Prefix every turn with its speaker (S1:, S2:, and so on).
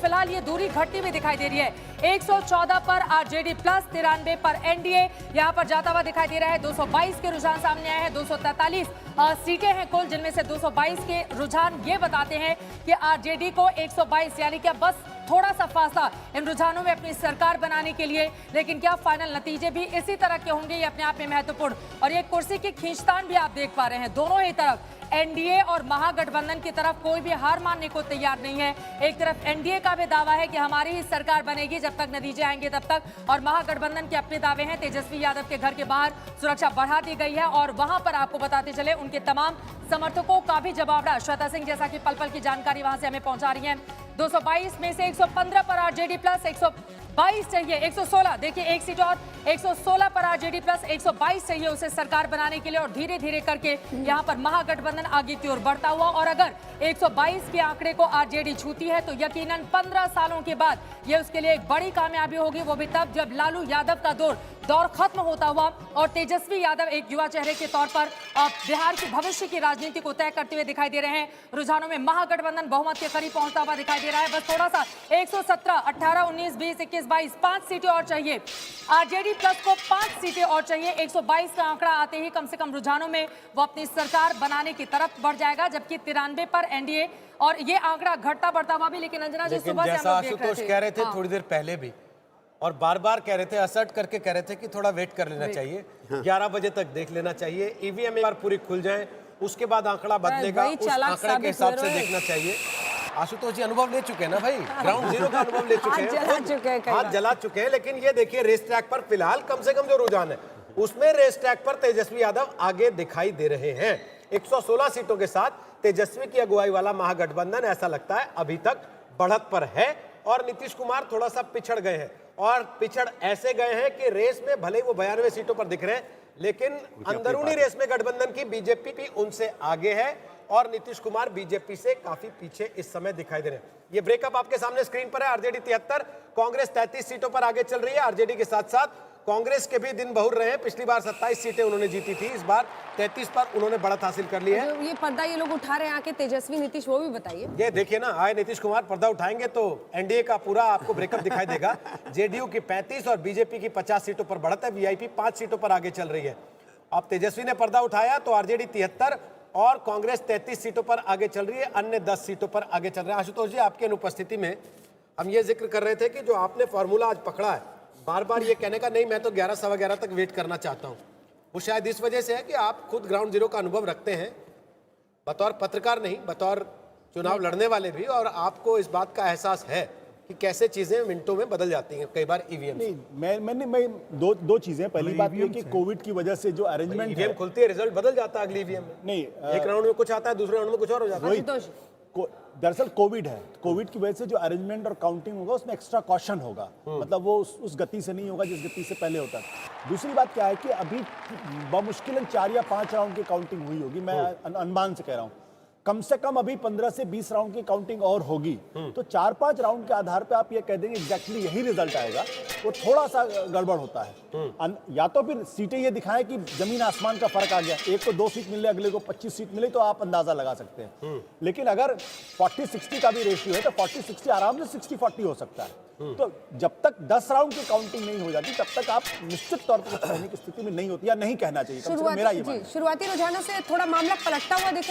S1: फिलहाल ये दूरी घटती हुई दिखाई दे रही है। 114 पर आरजेडी प्लस 93 पर एनडीए यहाँ पर जाता हुआ दिखाई दे रहा है। 222 के रुझान सामने आए हैं। 243 सीटें हैं कुल, जिनमें से 222 के रुझान ये बताते हैं कि आरजेडी को 122 यानी कि बस थोड़ा सा फासला इन रुझानों में अपनी सरकार बनाने के लिए। लेकिन क्या फाइनल नतीजे भी इसी तरह के होंगे, ये अपने आप में महत्वपूर्ण। और ये कुर्सी की खींचतान भी आप देख पा रहे हैं, दोनों ही तरफ एनडीए और महागठबंधन की तरफ कोई भी हार मानने को तैयार नहीं है। एक तरफ एनडीए का भी दावा है कि हमारी ही सरकार बनेगी जब तक नतीजे आएंगे तब तक, और महागठबंधन के अपने दावे हैं। तेजस्वी यादव के घर के बाहर सुरक्षा बढ़ा दी गई है और वहां पर आपको बताते चले उनके तमाम समर्थकों का भी जवाबड़ा। श्वेता सिंह जैसा कि पल पल की जानकारी वहां से हमें पहुंचा रही है। 222 में से 115 पर आरजेडी प्लस 122 चाहिए, 116 देखिए एक सीट और, 116 पर आरजेडी प्लस 122 चाहिए उसे सरकार बनाने के लिए। और धीरे धीरे करके यहां पर महागठबंधन आगे की ओर बढ़ता हुआ, और अगर 122 के आंकड़े को आरजेडी छूती है तो यकीनन 15 सालों के बाद यह उसके लिए एक बड़ी कामयाबी होगी। वो भी तब जब लालू यादव का दौर खत्म होता हुआ और तेजस्वी यादव एक युवा चेहरे के तौर पर बिहार के भविष्य की राजनीति को तय करते हुए दिखाई दे रहे हैं। रुझानों में महागठबंधन बहुमत के करीब पहुंचता हुआ दिखाई दे रहा है। बस थोड़ा सा 117, 18, 19, 20, 21, 22 5 सीटें और चाहिए। आरजेडी प्लस को 5 सीटें और चाहिए। 122 का आंकड़ा आते ही कम से कम रुझानों में वो अपनी सरकार बनाने की तरफ बढ़ जाएगा, जबकि 93 पर एनडीए। और ये आंकड़ा घटता बढ़ता हुआ भी, लेकिन अंजना जी सुबह से हम लोग देख रहे थे,
S2: कह रहे थे थोड़ी देर पहले भी, और बार बार कह रहे थे, असर्ट करके कह रहे थे कि थोड़ा वेट कर लेना चाहिए, 11 बजे तक देख लेना चाहिए, ईवीएम एक बार पूरी खुल जाए, उसके बाद आंकड़ा बदलेगा, उस आंकड़े के हिसाब से देखना चाहिए। आशुतोष जी अनुभव ले चुके हैं ना भाई, ग्राउंड जीरो का अनुभव ले चुके हैं, हाथ जला चुके हैं। लेकिन ये देखिए रेस ट्रैक पर फिलहाल कम से कम जो रुझान है उसमें रेस ट्रैक पर तेजस्वी यादव आगे दिखाई दे रहे हैं। 116 सीटों के साथ तेजस्वी की अगुवाई वाला महागठबंधन ऐसा लगता है अभी तक बढ़त पर है, और नीतीश कुमार थोड़ा सा पिछड़ गए हैं, और पिछड़ ऐसे गए हैं कि रेस में भले ही वो 92 सीटों पर दिख रहे हैं, लेकिन अंदरूनी रेस में गठबंधन की बीजेपी भी उनसे आगे है, और नीतीश कुमार बीजेपी से काफी पीछे इस समय दिखाई दे रहे हैं। ये ब्रेकअप आपके सामने स्क्रीन पर है। आरजेडी 73, कांग्रेस 33 सीटों पर आगे चल रही है। आरजेडी के साथ साथ कांग्रेस के भी दिन बहुर रहे हैं। पिछली बार 27 सीटें उन्होंने जीती थी, इस बार 33 पर उन्होंने बढ़त हासिल कर ली है।
S3: ये पर्दा ये लोग उठा रहे हैं आके, तेजस्वी नीतीश, वो भी बताइए।
S2: ये देखिए ना, आए नीतीश कुमार पर्दा उठाएंगे तो एनडीए का पूरा आपको ब्रेकअप दिखाई देगा। जेडीयू की 35 और बीजेपी की 50 सीटों पर बढ़त है। वीआईपी 5 सीटों पर आगे चल रही है। अब तेजस्वी ने पर्दा उठाया तो आरजेडी 73 और कांग्रेस 33 सीटों पर आगे चल रही है, अन्य 10 सीटों पर आगे चल रहे हैं। आशुतोष जी आपकी अनुपस्थिति में हम ये जिक्र कर रहे थे कि जो आपने फॉर्मूला आज पकड़ा है, बार बार ये कहने का नहीं मैं तो 11 सवा 11 तक वेट करना चाहता हूँ, वो शायद इस वजह से है कि आप खुद ग्राउंड जीरो का अनुभव रखते हैं, बतौर पत्रकार नहीं बतौर चुनाव लड़ने वाले भी, और आपको इस बात का एहसास है कि कैसे चीजें मिनटों में बदल जाती हैं कई बार ईवीएम।
S4: नहीं मैं दो चीजें। पहली बात ये कि कोविड की वजह से जो अरेंजमेंट
S2: ईवीएम खुलती है, रिजल्ट बदल जाता है अगली ईवीएम में।
S4: नहीं,
S2: एक राउंड में कुछ आता है, दूसरे राउंड में कुछ और हो जाता है।
S4: दरअसल कोविड है, कोविड की वजह से जो अरेंजमेंट और काउंटिंग होगा उसमें एक्स्ट्रा कॉशन होगा, मतलब वो उस गति से नहीं होगा जिस गति से पहले होता था। दूसरी बात क्या है कि अभी बमुश्किल 4 या 5 राउंड की काउंटिंग हुई होगी, मैं अनुमान से कह रहा हूँ। कम से कम अभी 15 से 20 राउंड की काउंटिंग और होगी, तो 4-5 राउंड के आधार पे आप ये कह देंगे एग्जैक्टली यही रिजल्ट आएगा, वो थोड़ा सा गड़बड़ होता है। या तो फिर सीटें ये दिखाएं कि जमीन आसमान का फर्क आ गया, एक को 2 सीट मिले, अगले को 25 सीट मिले, तो आप अंदाजा लगा सकते हैं। लेकिन अगर 40-60 का भी रेशियो है तो 40-60 आराम से 60-40 हो सकता है। तो जब तक 10 राउंड की काउंटिंग नहीं हो जाती तब तक आप निश्चित तौर पर कहने की स्थिति में नहीं होती, या नहीं कहना चाहिए, मेरा ये मानना है।
S3: शुरुआती रुझानों से थोड़ा मामला पलटता हुआ दिख